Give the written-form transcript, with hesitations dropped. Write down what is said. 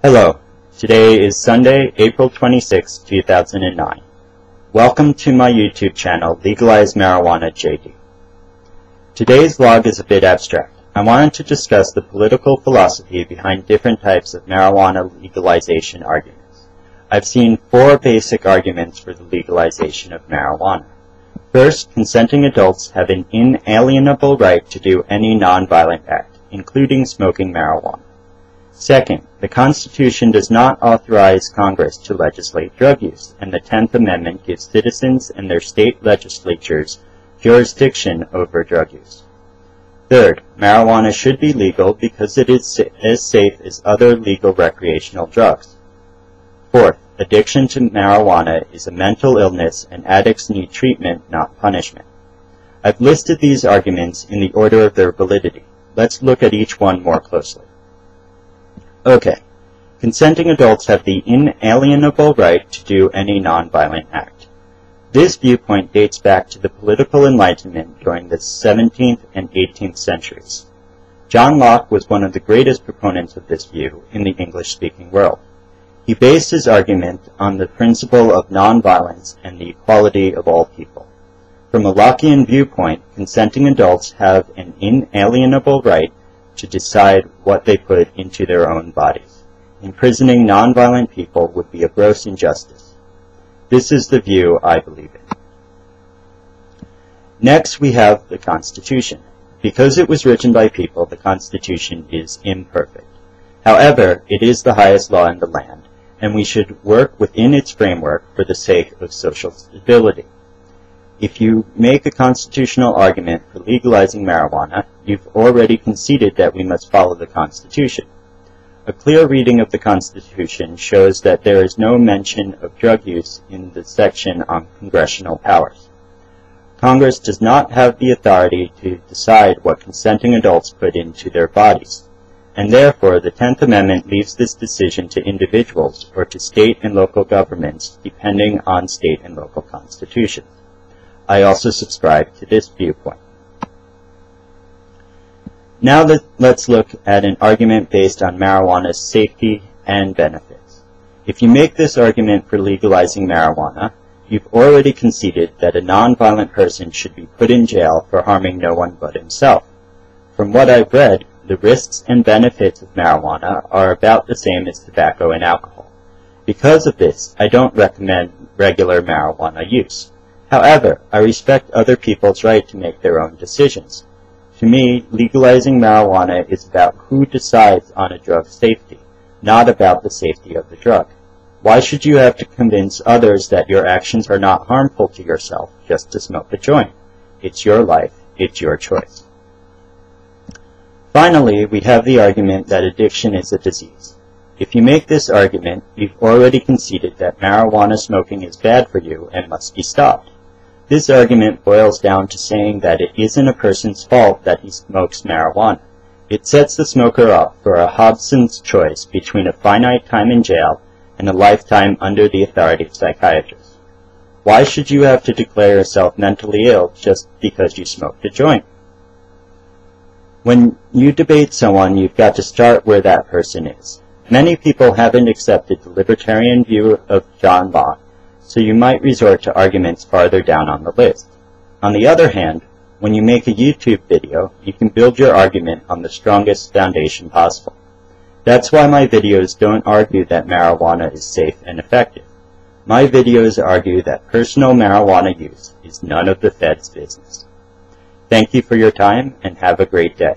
Hello, today is Sunday, April 26, 2009. Welcome to my YouTube channel, Legalize Marijuana JD. Today's vlog is a bit abstract. I wanted to discuss the political philosophy behind different types of marijuana legalization arguments. I've seen 4 basic arguments for the legalization of marijuana. First, consenting adults have an inalienable right to do any nonviolent act, including smoking marijuana. Second, the Constitution does not authorize Congress to legislate drug use, and the 10th Amendment gives citizens and their state legislatures jurisdiction over drug use. Third, marijuana should be legal because it is as safe as other legal recreational drugs. Fourth, addiction to marijuana is a mental illness and addicts need treatment, not punishment. I've listed these arguments in the order of their validity. Let's look at each one more closely. Okay, consenting adults have the inalienable right to do any nonviolent act. This viewpoint dates back to the political enlightenment during the 17th and 18th centuries. John Locke was one of the greatest proponents of this view in the English-speaking world. He based his argument on the principle of nonviolence and the equality of all people. From a Lockean viewpoint, consenting adults have an inalienable right to decide what they put into their own bodies. Imprisoning nonviolent people would be a gross injustice. This is the view I believe in. Next, we have the Constitution. Because it was written by people, the Constitution is imperfect. However, it is the highest law in the land, and we should work within its framework for the sake of social stability. If you make a constitutional argument for legalizing marijuana, you've already conceded that we must follow the Constitution. A clear reading of the Constitution shows that there is no mention of drug use in the section on congressional powers. Congress does not have the authority to decide what consenting adults put into their bodies, and therefore the 10th Amendment leaves this decision to individuals or to state and local governments depending on state and local constitutions. I also subscribe to this viewpoint. Now let's look at an argument based on marijuana's safety and benefits. If you make this argument for legalizing marijuana, you've already conceded that a nonviolent person should be put in jail for harming no one but himself. From what I've read, the risks and benefits of marijuana are about the same as tobacco and alcohol. Because of this, I don't recommend regular marijuana use. However, I respect other people's right to make their own decisions. To me, legalizing marijuana is about who decides on a drug's safety, not about the safety of the drug. Why should you have to convince others that your actions are not harmful to yourself just to smoke a joint? It's your life, it's your choice. Finally, we have the argument that addiction is a disease. If you make this argument, you've already conceded that marijuana smoking is bad for you and must be stopped. This argument boils down to saying that it isn't a person's fault that he smokes marijuana. It sets the smoker up for a Hobson's choice between a finite time in jail and a lifetime under the authority of psychiatrists. Why should you have to declare yourself mentally ill just because you smoked a joint? When you debate someone, you've got to start where that person is. Many people haven't accepted the libertarian view of John Locke, so you might resort to arguments farther down on the list. On the other hand, when you make a YouTube video, you can build your argument on the strongest foundation possible. That's why my videos don't argue that marijuana is safe and effective. My videos argue that personal marijuana use is none of the Fed's business. Thank you for your time and have a great day.